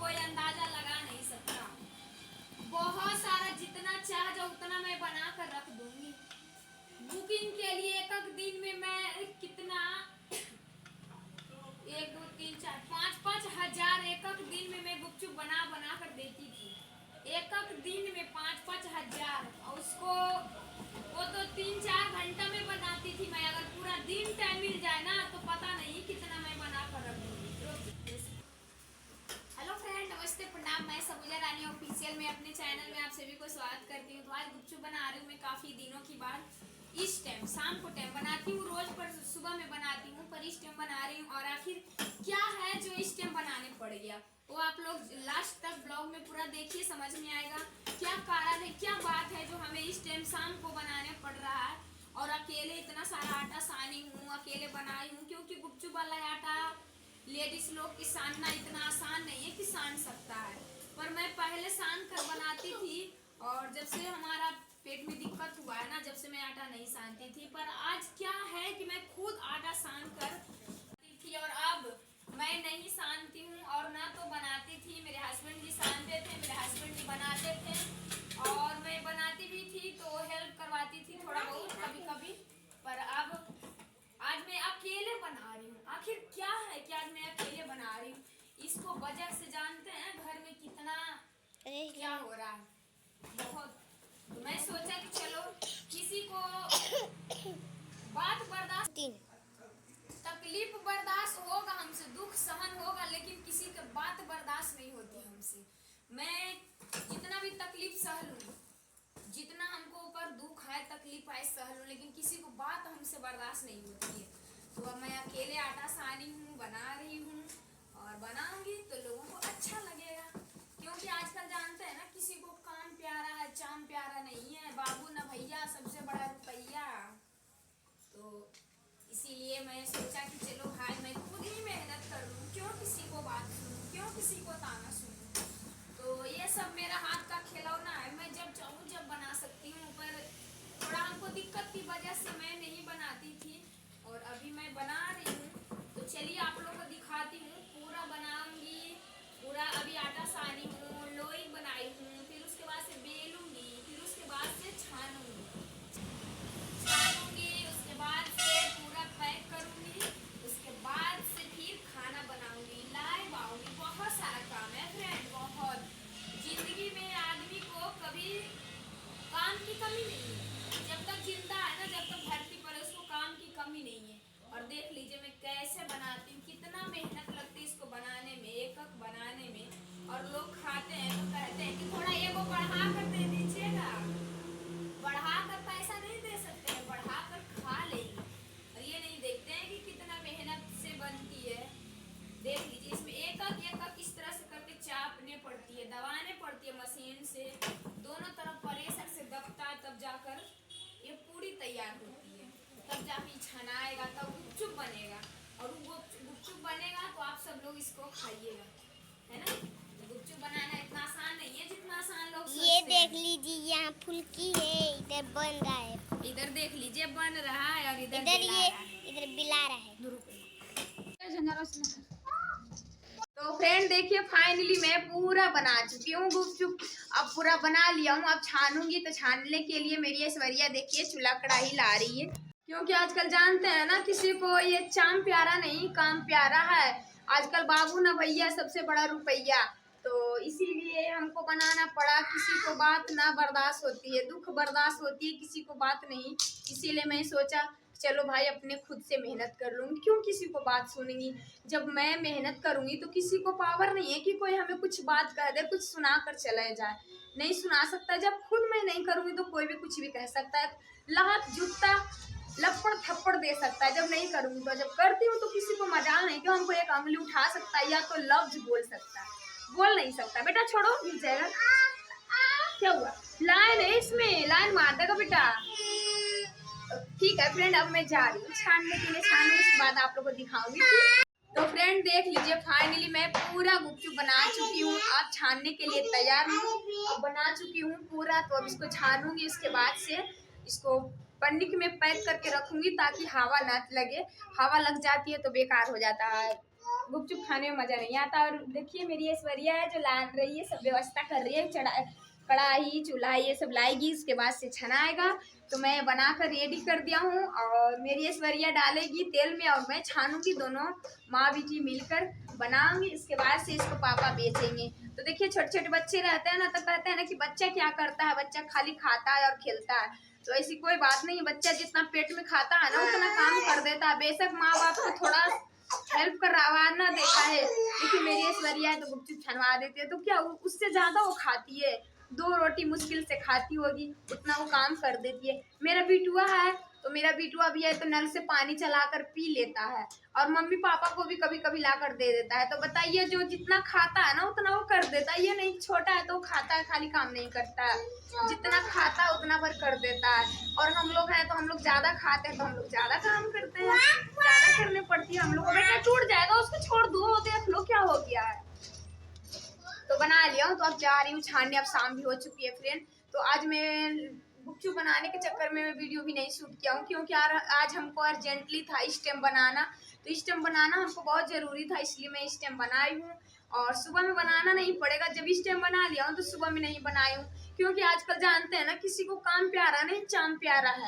कोई अंदाजा लगा नहीं सकता। बहुत सारा, जितना चाह जाओ उतना मैं बना कर रख दूंगी। बुकिंग के लिए एक दिन में मैं कितना 1 2 3 4 5 हजार एक दिन में मैं गुपचुप बना बना कर देती थी। एक दिन में 5 हजार, और उसको वो तो 3 4 घंटा में बनाती थी मैं। अगर पूरा दिन टाइम मिल जाए ना तो पता नहीं कितना मैं बना कर रख दूंगी। हेलो फ्रेंड, नमस्ते, प्रणाम। मैं सबूजा रानी ऑफिशियल में अपने चैनल में आप सभी को स्वागत करती हूँ। तो आज गुपचुप बना रही हूँ मैं काफ़ी दिनों के बाद। इस टाइम शाम को टाइम बनाती हूँ, रोज पर सुबह में बनाती हूँ, पर इस टाइम बना रही हूँ। और आखिर क्या है जो इस टाइम बनाने पड़ गया, वो आप लोग लास्ट तक ब्लॉग में पूरा देखिए, समझ में आएगा क्या कारण है, क्या बात है जो हमें इस टाइम शाम को बनाने पड़ रहा है। और अकेले इतना सारा आटा सानी हूँ, अकेले बनाई हूँ, क्योंकि गुपचुप वाला आटा लेडीज लोग की सानना इतना आसान नहीं है कि सान सकता है। पर मैं पहले सान कर बनाती थी, और जब से हमारा पेट में दिक्कत हुआ है ना, जब से मैं आटा नहीं सानती थी। पर आज क्या है कि मैं खुद आटा सान कर थी, और अब मैं नहीं सानती हूँ और ना तो बनाती थी। मेरे हस्बैंड जी सानते थे, मेरे हस्बैंड जी बनाते थे, और मैं बनाती भी थी तो हेल्प करवाती थी थोड़ा बहुत कभी कभी। पर अब आज मैं अकेले बना रही हूँ। आखिर क्या है कि आज मैं अकेले बना रही हूँ। इसको वजह से जानते हैं घर में कितना क्या हो रहा है, बहुत। तो मैं सोचा कि चलो किसी को बात बर्दाश्त, तकलीफ बर्दाश्त होगा हमसे, दुख सहन होगा, लेकिन किसी की बात बर्दाश्त नहीं होती हमसे। मैं जितना भी तकलीफ सह लूँ, जितना हमको ऊपर दुख है तकलीफ है सह लूँ, लेकिन किसी को बात हमसे बर्दाश्त नहीं होती है। तो अब मैं अकेले आटा सानी हूँ, बना रही हूँ, और बनाऊंगी तो लोगों को अच्छा लगेगा। क्योंकि आजकल जानते हैं ना, किसी को काम प्यारा है चाम प्यारा नहीं है, बाबू न भैया सबसे बड़ा रुपया। तो इसीलिए मैं सोचा कि चलो भाई मैं खुद ही मेहनत कर लूँ, क्यों किसी को बात सुनूँ, क्यों किसी को ताना सुनूँ। तो ये सब मेरा हाथ का खिलौना है, मैं जब चाहूँ जब बना सकती हूँ। पर थोड़ा हमको दिक्कत की वजह से मैं नहीं बनाती थी, और अभी मैं बना रही हूँ। तो चलिए आप लोगों को दिखाती हूँ, पूरा बनाऊंगी। पूरा अभी आटा सानी हूँ, लोई बनाई हूँ, फिर उसके बाद से बेलूंगी, फिर उसके बाद से छानूंगी, उसके बाद से पूरा पैक करूंगी, उसके बाद से फिर खाना बनाऊंगी, लाइव आऊंगी। बहुत सारा काम है फ्रेंड, बहुत। जिंदगी में आदमी को कभी काम की कमी नहीं है। जब तक जिंदा है ना, जब तक धरती पर, उसको काम की कमी नहीं है। और देख लीजिए मैं कैसे बनाती हूँ, कितना मेहनत लगती है इसको बनाने में, एक एक बनाने में। और लोग खाते हैं तो कहते हैं कि थोड़ा ये वो बढ़ा कर दे दीजिएगा। बढ़ा कर पैसा नहीं दे सकते हैं, बढ़ा कर खा लेंगे। और ये नहीं देखते हैं कि कितना मेहनत से बनती है। देख लीजिए इसमें एक एक इस तरह से करके चापने पड़ती है, दबाने पड़ती है मशीन से, दोनों तरफ प्रेशर से दबता है, तब जाकर ये पूरी तैयार होती है, तब जाकर छनाएगा, तब गुपचुप बनेगा। और वो गुपचुप बनेगा तो आप सब लोग इसको खाइएगा, है ना। तो गुपचुप बनाना इतना आसान नहीं है जितना आसान लोग सोचते हैं। ये देख लीजिए, यहाँ फुल्की है, इधर बन रहा है, इधर देख लीजिए बन रहा है, और इधर ये इधर बिला रहा है। तो फ्रेंड देखिए, फाइनली मैं पूरा बना चुकी हूँ गुपचुप। अब पूरा बना लिया हूँ, अब छानूंगी। तो छानने के लिए मेरी ऐश्वर्या देखिए चूल्हा कढ़ाई ला रही है, क्योंकि आजकल जानते हैं ना, किसी को ये चाम प्यारा नहीं काम प्यारा है। आजकल बाबू ना भैया सबसे बड़ा रुपया। तो इसीलिए हमको बनाना पड़ा, किसी को बात ना बर्दाश्त होती है, दुख बर्दाश्त होती है, किसी को बात नहीं। इसीलिए मैं सोचा चलो भाई अपने खुद से मेहनत कर लूँगी, क्यों किसी को बात सुनेंगी। जब मैं मेहनत करूँगी तो किसी को पावर नहीं है कि कोई हमें कुछ बात कह दे, कुछ सुना कर चला जाए, नहीं सुना सकता। जब खुद मैं नहीं करूँगी तो कोई भी कुछ भी कह सकता है, लात जूता लपड़ थप्पड़ दे सकता है। जब नहीं करूँगी तो, जब करती हूँ तो किसी को मजाल नहीं कि हमको एक अंगुली उठा सकता है या तो लफ्ज बोल सकता है, बोल नहीं सकता। बेटा छोड़ो, गिर जाएगा। क्या हुआ, लाइन है इसमें, लाइन मार देगा बेटा। ठीक है फ्रेंड, अब मैं जा रही हूँ छानने के लिए, छानूंगी उसके बाद आप लोगों को दिखाऊंगी। तो फ्रेंड देख लीजिए, फाइनली मैं पूरा गुपचुप बना चुकी हूँ, अब छानने के लिए तैयार हूँ। अब बना चुकी हूँ पूरा, तो अब इसको छानूंगी, उसके बाद से इसको पन्नी में पैक करके रखूंगी ताकि हवा ना लगे, हवा लग जाती है तो बेकार हो जाता है, गुपचुप खाने में मजा नहीं आता। और देखिए मेरी ऐश्वर्या है जो ला रही है, सब व्यवस्था कर रही है, कढ़ाई चूल्हा ये सब लाएगी, इसके बाद से छनाएगा। तो मैं बनाकर रेडी कर दिया हूँ और मेरी ऐश्वर्या डालेगी तेल में और मैं छानूंगी, दोनों माँ बेटी मिलकर बनाऊंगी। इसके बाद से इसको पापा बेचेंगे। तो देखिए छोटे छोटे बच्चे रहते हैं ना, तो कहते हैं ना कि बच्चा क्या करता है, बच्चा खाली खाता है और खेलता है। तो ऐसी कोई बात नहीं है, बच्चा जितना पेट में खाता है ना उतना काम कर देता है। बेशक माँ बाप को थोड़ा हेल्प करवाना देता है, लेकिन मेरी ऐश्वर्या है तो गुपचुप छनवा देती है, तो क्या उससे ज्यादा वो खाती है, 2 रोटी मुश्किल से खाती होगी, उतना वो काम कर देती है। मेरा बिटुआ है तो मेरा बिटुआ भी है तो नल से पानी चलाकर पी लेता है और मम्मी पापा को भी कभी कभी लाकर दे देता है। तो बताइए जो जितना खाता है ना उतना वो कर देता है, ये नहीं छोटा है तो खाता है खाली काम नहीं करता है, जितना खाता है उतना भर कर देता है। और हम लोग हैं तो हम लोग ज्यादा खाते हैं तो हम लोग ज्यादा काम करते हैं, ज्यादा करने पड़ती है हम लोग को। बेटा टूट जाएगा उसको छोड़ दो, देख लो क्या हो गया है। तो बना लिया हूँ, तो अब जा रही हूँ छानने, अब शाम भी हो चुकी है फ्रेंड। तो आज मैं गुपचुप बनाने के चक्कर में मैं वीडियो भी नहीं शूट किया हूँ, क्योंकि आज हमको अर्जेंटली था स्टेम बनाना, तो स्टेम बनाना हमको बहुत ज़रूरी था, इसलिए मैं स्टेम बनाई हूँ। और सुबह में बनाना नहीं पड़ेगा, जब स्टेम बना लिया हूँ तो सुबह में नहीं बनाई हूँ, क्योंकि आजकल जानते हैं ना किसी को काम प्यारा नहीं चाम प्यारा है।